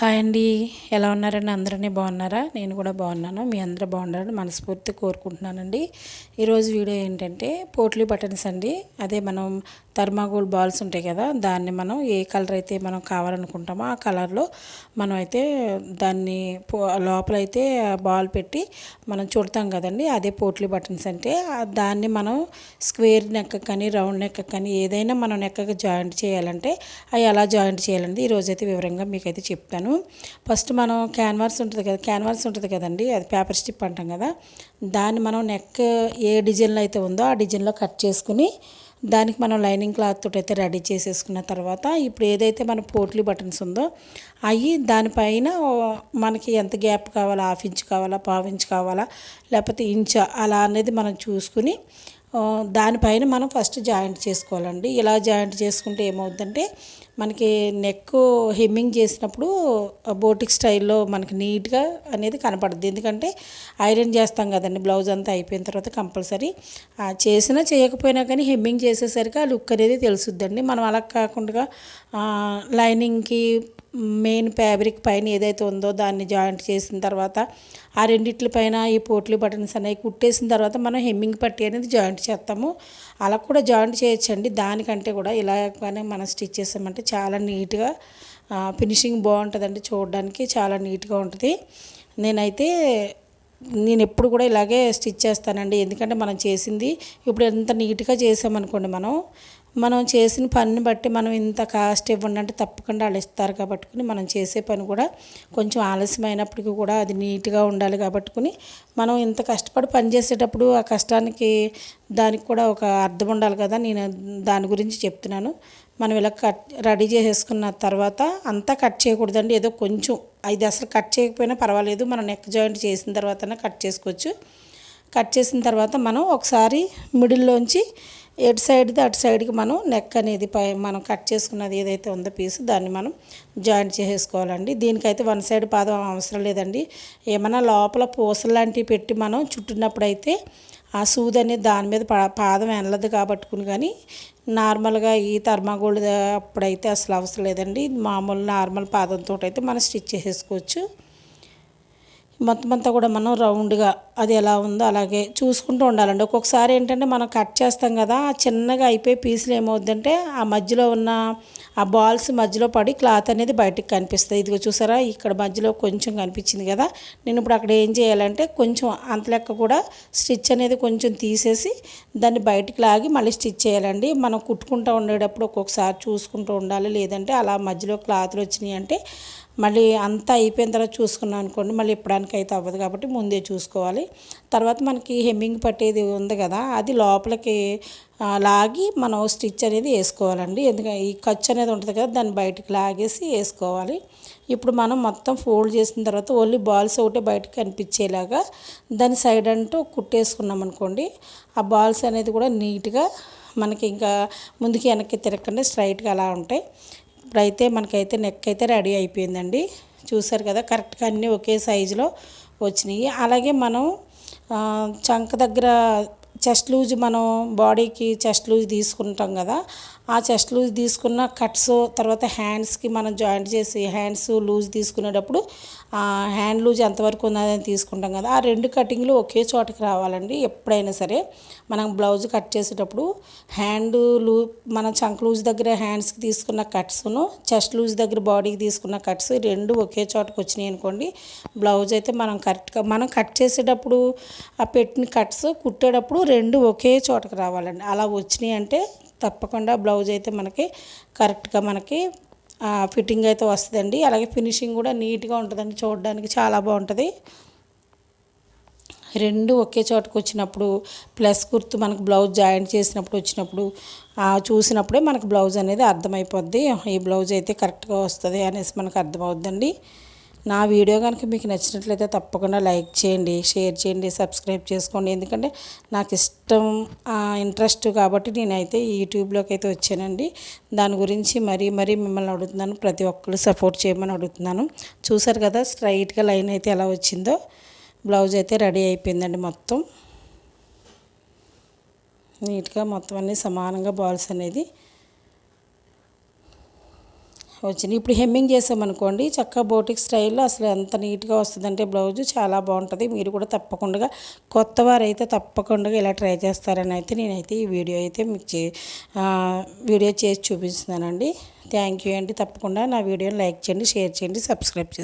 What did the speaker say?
Hi అండి. ఎలా ఉన్నారండి? అందరూ బాగున్నారా? నేను కూడా బాగున్నాను. మీ అందరూ బాగుండాలని మనస్ఫూర్తి కోరుకుంటున్నానండి. ఈరోజు వీడియో ఏంటంటే పోట్లీ బటన్స్ అండి. అదే మనం థర్మాకోల్ బాల్స్ ఉంటాయి కదా, దాన్ని మనం ఏ కలర్ అయితే మనం కావాలనుకుంటామో ఆ కలర్లో మనం అయితే దాన్ని లోపలైతే బాల్ పెట్టి మనం చుడతాం కదండి, అదే పోట్లీ బటన్స్ అంటే. దాన్ని మనం స్క్వేర్ నెక్ కానీ రౌండ్ నెక్ కానీ ఏదైనా మనం నెక్కకి జాయింట్ చేయాలంటే అవి ఎలా జాయింట్ చేయాలండి ఈరోజైతే వివరంగా మీకైతే చెప్తాను. ఫస్ట్ మనం క్యాన్వాస్ ఉంటుంది కదండి, అది పేపర్ స్టిప్ అంటాం కదా, దాన్ని మనం నెక్ ఏ డిజైన్లో అయితే ఉందో ఆ డిజైన్లో కట్ చేసుకుని దానికి మనం లైనింగ్ క్లాత్ తోటి అయితే రెడీ చేసేసుకున్న తర్వాత ఇప్పుడు ఏదైతే మన పోట్లీ బటన్స్ ఉందో అవి దానిపైన మనకి ఎంత గ్యాప్ కావాలా, హాఫ్ ఇంచ్ కావాలా, పావు ఇంచ్ కావాలా, లేకపోతే ఇంచ్ అలా అనేది మనం చూసుకుని దానిపైన మనం ఫస్ట్ జాయింట్ చేసుకోవాలండి. ఇలా జాయింట్ చేసుకుంటే ఏమవుతుందంటే మనకి నెక్ హెమ్మింగ్ చేసినప్పుడు బోటిక్ స్టైల్లో మనకి నీట్గా అనేది కనపడుద్ది. ఎందుకంటే ఐరన్ చేస్తాం కదండి, బ్లౌజ్ అంతా అయిపోయిన తర్వాత కంపల్సరీ చేసినా చేయకపోయినా కానీ హెమ్మింగ్ చేసేసరికి ఆ లుక్ అనేది తెలుసుద్దండి. మనం అలా కాకుండా లైనింగ్కి మెయిన్ ఫ్యాబ్రిక్ పైన ఏదైతే ఉందో దాన్ని జాయింట్ చేసిన తర్వాత ఆ రెండిట్ల పైన ఈ పోట్లీ బటన్స్ అనేవి కుట్టేసిన తర్వాత మనం హెమ్మింగ్ పట్టీ అనేది జాయింట్ చేస్తాము. అలా కూడా జాయింట్ చేయొచ్చండి. దానికంటే కూడా ఇలాగనే మనం స్టిచ్ చేసామంటే చాలా నీట్గా ఫినిషింగ్ బాగుంటుందండి. చూడడానికి చాలా నీట్గా ఉంటుంది. నేను ఎప్పుడు కూడా ఇలాగే స్టిచ్ చేస్తానండి. ఎందుకంటే మనం చేసింది ఇప్పుడు ఎంత నీట్గా చేసామనుకోండి, మనం చేసిన పనిని బట్టి మనం ఇంత కాస్ట్ ఇవ్వండి అంటే తప్పకుండా వాళ్ళు ఇస్తారు. కాబట్టి మనం చేసే పని కూడా కొంచెం ఆలస్యమైనప్పటికీ కూడా అది నీట్గా ఉండాలి. కాబట్టి మనం ఇంత కష్టపడి పని చేసేటప్పుడు ఆ కష్టానికి దానికి కూడా ఒక అర్థం ఉండాలి కదా, నేను దాని గురించి చెప్తున్నాను. మనం ఇలా రెడీ చేసేసుకున్న తర్వాత అంతా కట్ చేయకూడదండి. ఏదో కొంచెం ఇది అసలు కట్ చేయకపోయినా పర్వాలేదు, మనం నెక్ జాయింట్ చేసిన తర్వాతనే కట్ చేసుకోవచ్చు. కట్ చేసిన తర్వాత మనం ఒకసారి మిడిల్లోంచి ఎటు సైడ్ది అటు సైడ్కి మనం నెక్ అనేది మనం కట్ చేసుకున్నది ఏదైతే ఉందో పీస్ దాన్ని మనం జాయింట్ చేసేసుకోవాలండి. దీనికైతే వన్ సైడ్ పాదం అవసరం లేదండి. ఏమైనా లోపల పూసలు లాంటివి పెట్టి మనం చుట్టినప్పుడు అయితే ఆ సూది అనేది దాని మీద పాదం వెళ్ళదు కాబట్టి కానీ నార్మల్గా ఈ థర్మాకోల్ అప్పుడైతే అసలు అవసరం లేదండి. మామూలు నార్మల్ పాదంతో అయితే మనం స్టిచ్ చేసేసుకోవచ్చు. మొత్తం అంతా కూడా మనం రౌండ్గా అది ఎలా ఉందో అలాగే చూసుకుంటూ ఉండాలండి. ఒక్కొక్కసారి ఏంటంటే మనం కట్ చేస్తాం కదా, చిన్నగా అయిపోయి పీసులు ఏమవుద్దంటే ఆ మధ్యలో ఉన్న ఆ బాల్స్ మధ్యలో పడి క్లాత్ అనేది బయటికి కనిపిస్తుంది. ఇదిగో చూసారా, ఇక్కడ మధ్యలో కొంచెం కనిపించింది కదా, నేను ఇప్పుడు అక్కడ ఏం చేయాలంటే కొంచెం అంత లెక్క కూడా స్టిచ్ అనేది కొంచెం తీసేసి దాన్ని బయటికి లాగి మళ్ళీ స్టిచ్ చేయాలండి. మనం కుట్టుకుంటూ ఉండేటప్పుడు ఒక్కొక్కసారి చూసుకుంటూ ఉండాలి. లేదంటే అలా మధ్యలో క్లాత్లు వచ్చినాయి అంటే మళ్ళీ అంతా అయిపోయిన తర్వాత చూసుకున్నాం అనుకోండి, మళ్ళీ ఇప్పడానికి అయితే అవ్వదు. కాబట్టి ముందే చూసుకోవాలి. తర్వాత మనకి హెమ్మింగ్ పట్టేది ఉంది కదా, అది లోపలికి లాగి మనం స్టిచ్ అనేది వేసుకోవాలండి. ఎందుకంటే ఈ ఖర్చు అనేది ఉంటుంది కదా, దాన్ని బయటికి లాగేసి వేసుకోవాలి. ఇప్పుడు మనం మొత్తం ఫోల్డ్ చేసిన తర్వాత ఓన్లీ బాల్స్ ఒకటే బయటకు కనిపించేలాగా దాని సైడ్ అంటూ కుట్టేసుకున్నాం అనుకోండి, ఆ బాల్స్ అనేది కూడా నీట్గా మనకి ఇంకా ముందుకి వెనక్కి తిరగకుండా స్ట్రైట్గా అలా ఉంటాయి. ఇప్పుడైతే మనకైతే నెక్ అయితే రెడీ అయిపోయిందండి. చూసారు కదా, కరెక్ట్గా అన్నీ ఒకే సైజులో వచ్చినాయి. అలాగే మనం చంక దగ్గర చెస్ట్ లూజ్, మనం బాడీకి చెస్ట్ లూజ్ తీసుకుంటాం కదా, ఆ చెస్ట్ లూజ్ తీసుకున్న కట్స్ తర్వాత హ్యాండ్స్కి మనం జాయింట్ చేసి హ్యాండ్స్ లూజ్ తీసుకునేటప్పుడు హ్యాండ్ లూజ్ ఎంతవరకు ఉన్నదని తీసుకుంటాం కదా, ఆ రెండు కటింగ్లు ఒకే చోటకి రావాలండి. ఎప్పుడైనా సరే మనం బ్లౌజ్ కట్ చేసేటప్పుడు మనం చంక్ లూజ్ దగ్గర హ్యాండ్స్కి తీసుకున్న కట్స్ను చెస్ట్ లూజ్ దగ్గర బాడీకి తీసుకున్న కట్స్ రెండు ఒకే చోటకి వచ్చినాయి అనుకోండి, బ్లౌజ్ అయితే మనం కరెక్ట్గా మనం కట్ చేసేటప్పుడు ఆ పెట్టిన కట్స్ కుట్టేటప్పుడు రెండు ఒకే చోటకి రావాలండి. అలా వచ్చినాయి అంటే తప్పకుండా బ్లౌజ్ అయితే మనకి కరెక్ట్గా మనకి ఫిట్టింగ్ అయితే వస్తుందండి. అలాగే ఫినిషింగ్ కూడా నీట్గా ఉంటుందండి, చూడడానికి చాలా బాగుంటుంది. రెండు ఒకే చోటకు వచ్చినప్పుడు ప్లస్ గుర్తు మనకు బ్లౌజ్ జాయింట్ చేసినప్పుడు వచ్చినప్పుడు చూసినప్పుడే మనకు బ్లౌజ్ అనేది అర్థమైపోద్ది. ఈ బ్లౌజ్ అయితే కరెక్ట్గా వస్తుంది అనేసి మనకు అర్థమవుద్దండి. నా వీడియో కనుక మీకు నచ్చినట్లయితే తప్పకుండా లైక్ చేయండి, షేర్ చేయండి, సబ్స్క్రైబ్ చేసుకోండి. ఎందుకంటే నాకు ఇష్టం ఇంట్రెస్ట్ కాబట్టి నేనైతే యూట్యూబ్లోకి అయితే వచ్చానండి. దాని గురించి మరీ మిమ్మల్ని అడుగుతున్నాను, ప్రతి ఒక్కరు సపోర్ట్ చేయమని అడుగుతున్నాను. చూసారు కదా స్ట్రైట్గా లైన్ అయితే ఎలా వచ్చిందో. బ్లౌజ్ అయితే రెడీ అయిపోయిందండి. మొత్తం నీట్గా మొత్తం అన్నీ సమానంగా బాల్స్ అనేది వచ్చింది. ఇప్పుడు హెమ్మింగ్ చేసామనుకోండి చక్కగా బోటిక్ స్టైల్లో అసలు ఎంత నీట్గా వస్తుందంటే బ్లౌజు చాలా బాగుంటుంది. మీరు కూడా తప్పకుండా కొత్త వారైతే తప్పకుండా ఇలా ట్రై చేస్తారని అయితే నేనైతే ఈ వీడియో అయితే మీకు వీడియో చేసి చూపిస్తున్నానండి. థ్యాంక్ యూ అండి. తప్పకుండా నా వీడియోని లైక్ చేయండి, షేర్ చేయండి, సబ్స్క్రైబ్ చేయండి.